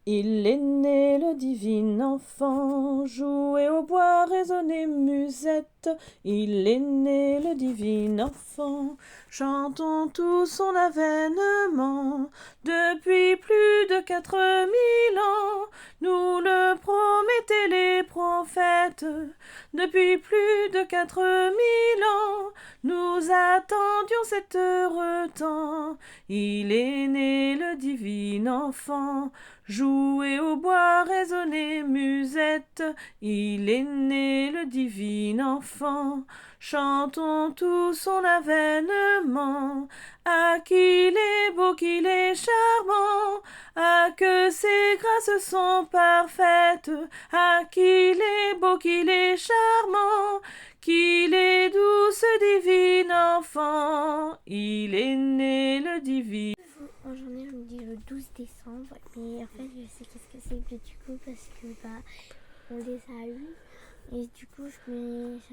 Il est né le divin enfant, jouer au bois, résonner musette. Il est né le divin enfant, chantons tous son avènement. Depuis plus de 4000 ans, nous le promettaient les prophètes. Depuis plus de 4000 ans, nous attendions cet heureux temps. Il est né le divin enfant, jouer au bois, résonner musette. Il est né le divin enfant, chantons tous son avènement. Ah qu'il est beau, qu'il est charmant, ah que ses grâces sont parfaites. Ah qu'il est beau, qu'il est charmant, qu'il est doux ce divin enfant. Il est né le divin. En journée, on me dit le 12 décembre, mais en fait, je sais qu'est-ce que c'est du coup parce que on les a eus. Et du coup, je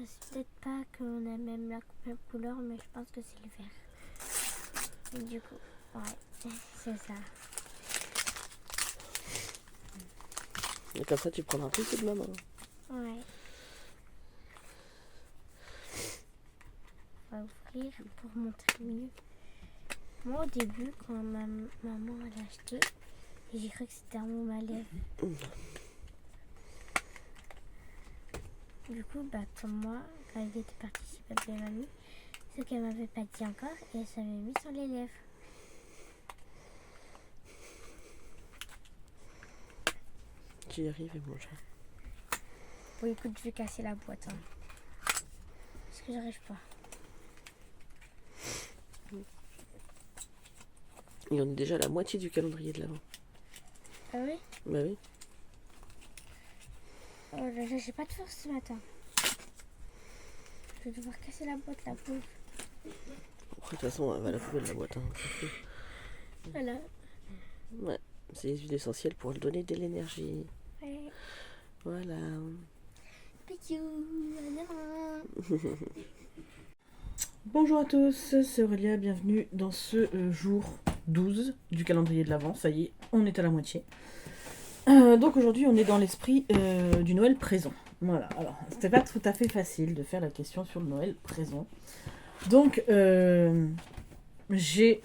sais peut-être pas qu'on a même la même couleur, mais je pense que c'est le vert. Et du coup, ouais, c'est ça. Et comme ça, tu prendras plus ceux de maman. Ouais. On va ouvrir pour montrer mieux. Moi, au début, quand ma maman l'a acheté, j'ai cru que c'était un mot à lèvres. Du coup, comme moi, quand elle était partie chez papa et mamie, ce qu'elle m'avait pas dit encore, et elle s'avait mis sur les lèvres. Tu y arrives, mon chat. Bon, écoute, je vais casser la boîte. Parce que j'arrive pas. Et on est déjà à la moitié du calendrier de l'Avent. Ah oui? Bah oui. Oh là là, j'ai pas de force ce matin. Je vais devoir casser la boîte, la pauvre. De toute façon, elle va à la poubelle, la boîte. Hein. Voilà. Ouais, c'est les huiles essentielles pour donner de l'énergie. Ouais. Voilà. Bonjour à tous, c'est Aurélia, bienvenue dans ce jour 12 du calendrier de l'Avent. Ça y est, on est à la moitié. Donc aujourd'hui, on est dans l'esprit du Noël présent. Voilà, alors c'était pas tout à fait facile de faire la question sur le Noël présent. Donc j'ai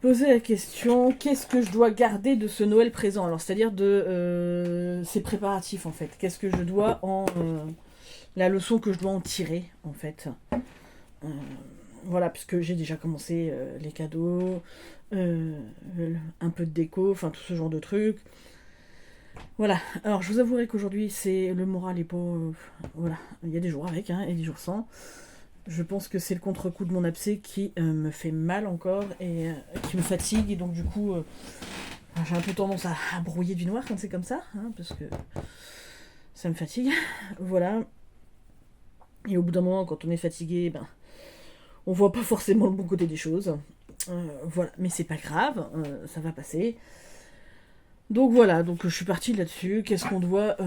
posé la question, qu'est-ce que je dois garder de ce Noël présent? Alors c'est-à-dire de ces préparatifs en fait. Qu'est-ce que je dois la leçon que je dois en tirer en fait. Voilà, puisque j'ai déjà commencé les cadeaux, un peu de déco, enfin tout ce genre de trucs. Voilà, alors je vous avouerai qu'aujourd'hui c'est le moral est pas... voilà, il y a des jours avec hein, et des jours sans. Je pense que c'est le contre-coup de mon abcès qui me fait mal encore et qui me fatigue. Et donc du coup, j'ai un peu tendance à brouiller du noir quand c'est comme ça, hein, parce que ça me fatigue. Voilà. Et au bout d'un moment, quand on est fatigué, on voit pas forcément le bon côté des choses. Voilà, mais c'est pas grave, ça va passer. Donc voilà, donc je suis partie là-dessus. Qu'est-ce qu'on doit...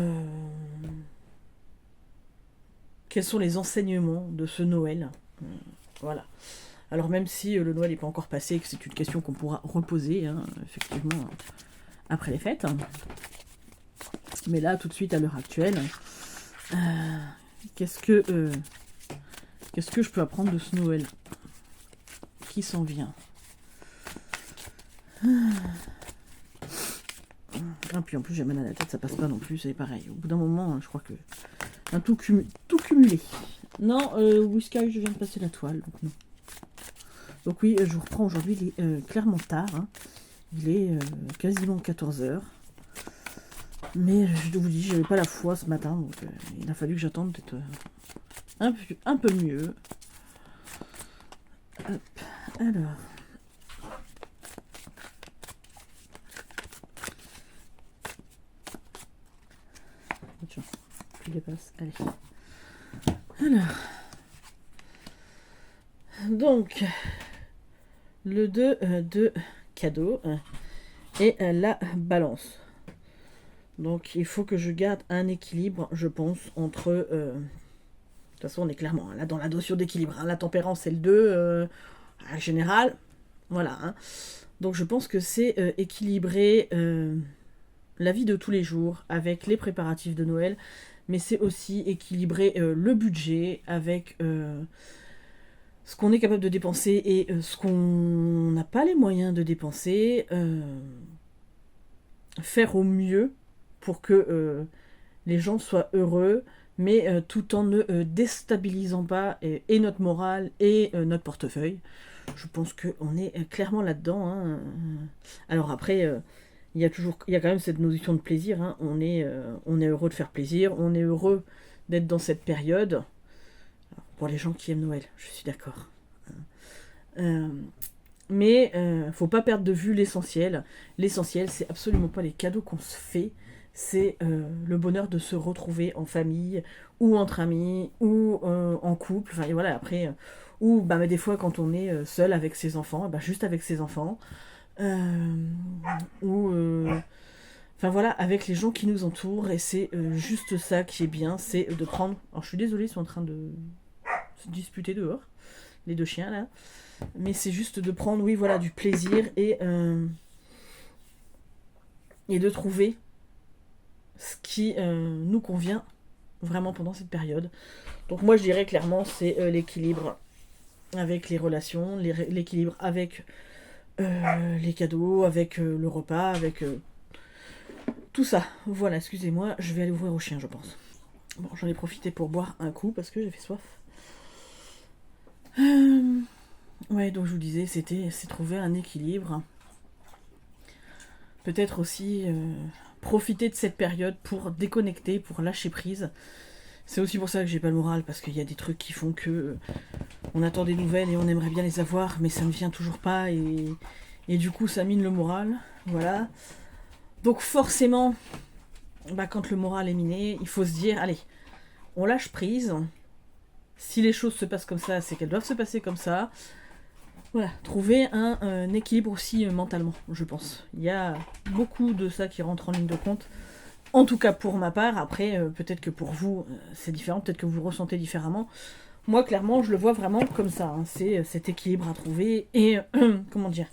Quels sont les enseignements de ce Noël? Voilà. Alors même si le Noël n'est pas encore passé, que c'est une question qu'on pourra reposer, hein, effectivement, après les fêtes. Mais là, tout de suite, à l'heure actuelle, qu'est-ce que je peux apprendre de ce Noël qui s'en vient? Ah, puis en plus j'ai mal à la tête, ça passe pas non plus, c'est pareil. Au bout d'un moment, je crois que tout cumulé. Non, Whisky, je viens de passer la toile, donc non. Donc oui, je vous reprends aujourd'hui, il est clairement tard. Hein. Il est quasiment 14h. Mais je vous dis, j'avais pas la foi ce matin, donc il a fallu que j'attende peut-être un peu mieux. Hop, alors... Attention, je dépasse, allez. Alors... Donc, le 2 de cadeau et la balance. Donc, il faut que je garde un équilibre, je pense, entre... de toute façon, on est clairement là dans la notion d'équilibre. Hein. La tempérance, c'est le 2 en général. Voilà. Hein. Donc je pense que c'est équilibrer la vie de tous les jours avec les préparatifs de Noël, mais c'est aussi équilibrer le budget avec ce qu'on est capable de dépenser et ce qu'on n'a pas les moyens de dépenser. Faire au mieux pour que les gens soient heureux, mais tout en ne déstabilisant pas et notre morale et notre portefeuille. Je pense qu'on est clairement là-dedans. Hein. Alors après, il y a quand même cette notion de plaisir. Hein. On est heureux de faire plaisir, on est heureux d'être dans cette période. Alors, pour les gens qui aiment Noël, je suis d'accord. Mais faut pas perdre de vue l'essentiel. L'essentiel, c'est absolument pas les cadeaux qu'on se fait, c'est le bonheur de se retrouver en famille, ou entre amis, ou en couple. Enfin, et voilà, après, ou bah, des fois quand on est seul avec ses enfants, bah, juste avec ses enfants, ou enfin voilà, avec les gens qui nous entourent, et c'est juste ça qui est bien, c'est de prendre. Alors je suis désolée, ils sont en train de se disputer dehors, les deux chiens là. Mais c'est juste de prendre, oui, voilà, du plaisir et de trouver ce qui nous convient vraiment pendant cette période. Donc moi, je dirais clairement, c'est l'équilibre avec les relations, l'équilibre avec les cadeaux, avec le repas, avec tout ça. Voilà, excusez-moi, je vais aller ouvrir au chien, je pense. Bon, j'en ai profité pour boire un coup parce que j'avais soif. Ouais, donc je vous disais, c'est trouver un équilibre. Peut-être aussi profiter de cette période pour déconnecter, pour lâcher prise. C'est aussi pour ça que j'ai pas le moral, parce qu'il y a des trucs qui font que on attend des nouvelles et on aimerait bien les avoir, mais ça ne vient toujours pas, et du coup ça mine le moral. Voilà. Donc forcément, bah, quand le moral est miné, il faut se dire, allez, on lâche prise. Si les choses se passent comme ça, c'est qu'elles doivent se passer comme ça. Voilà, trouver un équilibre aussi mentalement, je pense. Il y a beaucoup de ça qui rentre en ligne de compte. En tout cas pour ma part. Après, peut-être que pour vous, c'est différent. Peut-être que vous ressentez différemment. Moi, clairement, je le vois vraiment comme ça. Hein. C'est cet équilibre à trouver. Et, comment dire,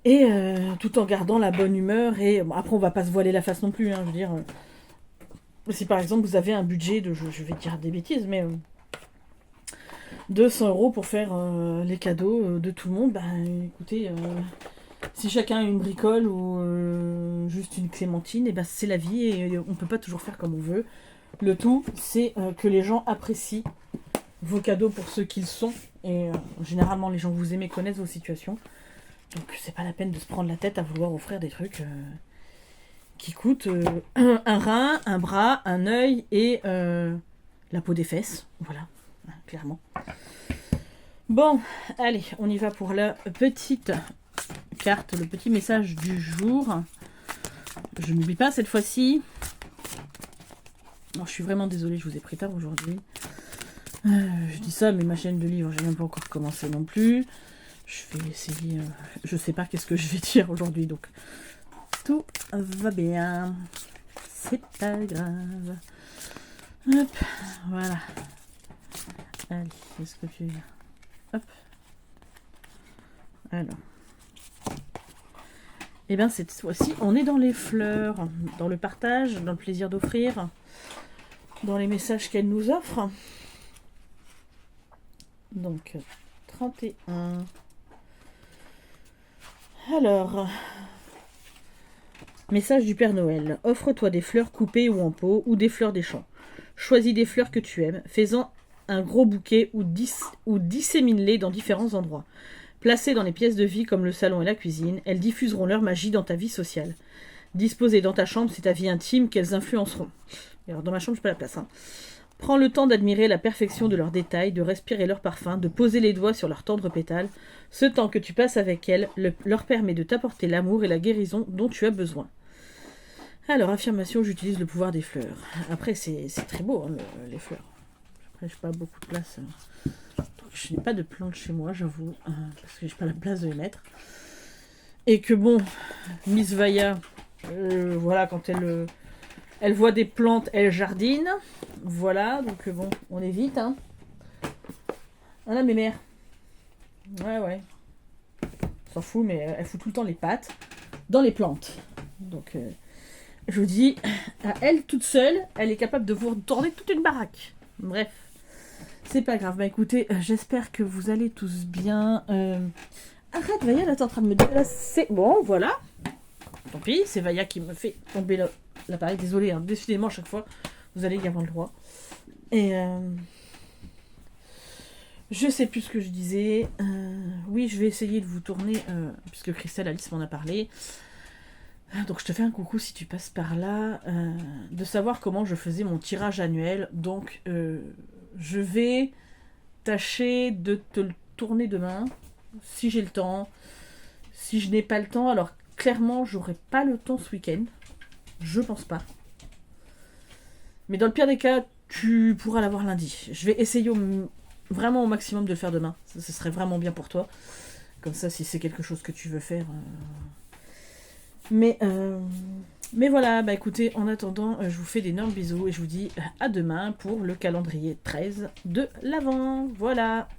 et tout en gardant la bonne humeur. Et bon, après, on va pas se voiler la face non plus. Hein, je veux dire, si par exemple, vous avez un budget de... Je vais dire des bêtises, mais... 200 € pour faire les cadeaux de tout le monde, bah écoutez, si chacun a une bricole ou juste une clémentine, et bah c'est la vie et on peut pas toujours faire comme on veut. Le tout, c'est que les gens apprécient vos cadeaux pour ce qu'ils sont, et généralement les gens que vous aimez connaissent vos situations, donc c'est pas la peine de se prendre la tête à vouloir offrir des trucs qui coûtent un rein, un bras, un œil et la peau des fesses, voilà. Clairement. Bon, allez, on y va pour la petite carte, le petit message du jour. Je n'oublie pas cette fois-ci. Alors, je suis vraiment désolée, je vous ai pris tard aujourd'hui. Je dis ça, mais ma chaîne de livres, j'ai même pas encore commencé non plus. Je vais essayer... je sais pas qu'est-ce que je vais dire aujourd'hui, donc tout va bien. C'est pas grave. Hop, voilà. Allez, est-ce que tu... Hop. Alors. Et bien cette fois-ci, on est dans les fleurs, dans le partage, dans le plaisir d'offrir, dans les messages qu'elle nous offre. Donc, 31. Alors, message du Père Noël. Offre-toi des fleurs coupées ou en pot, ou des fleurs des champs. Choisis des fleurs que tu aimes, fais-en un gros bouquet ou dissémine-les dans différents endroits. Placées dans les pièces de vie comme le salon et la cuisine, elles diffuseront leur magie dans ta vie sociale. Disposées dans ta chambre, c'est ta vie intime qu'elles influenceront. Alors dans ma chambre, je n'ai pas la place. Hein. Prends le temps d'admirer la perfection de leurs détails, de respirer leur parfum, de poser les doigts sur leurs tendres pétales. Ce temps que tu passes avec elles leur permet de t'apporter l'amour et la guérison dont tu as besoin. Alors, affirmation, j'utilise le pouvoir des fleurs. Après, c'est très beau, hein, les fleurs. Après, j'ai pas beaucoup de place. Je n'ai pas de plantes chez moi, j'avoue, parce que j'ai pas la place de les mettre. Et que bon, Miss Vaya, voilà, quand elle voit des plantes, elle jardine. Voilà, donc bon, on évite, hein. Voilà mes mères. Ouais. on s'en fout, mais elle fout tout le temps les pattes dans les plantes. Donc, je vous dis, à elle toute seule, elle est capable de vous tourner toute une baraque. Bref, c'est pas grave. Bah écoutez, j'espère que vous allez tous bien. Arrête, Vaya, là t'es en train de me déplacer. Bon, voilà. Tant pis, c'est Vaya qui me fait tomber l'appareil. Désolée, hein, décidément, à chaque fois, vous allez y avoir le droit. Et je sais plus ce que je disais. Oui, je vais essayer de vous tourner, puisque Christelle Alice m'en a parlé. Donc je te fais un coucou si tu passes par là, de savoir comment je faisais mon tirage annuel. Donc je vais tâcher de te le tourner demain, si j'ai le temps. Si je n'ai pas le temps, alors clairement j'aurai pas le temps ce week-end. Je pense pas. Mais dans le pire des cas, tu pourras l'avoir lundi. Je vais essayer vraiment au maximum de le faire demain. Ce serait vraiment bien pour toi. Comme ça, si c'est quelque chose que tu veux faire. Mais voilà, bah écoutez, en attendant, je vous fais d'énormes bisous et je vous dis à demain pour le calendrier 13 de l'Avent. Voilà.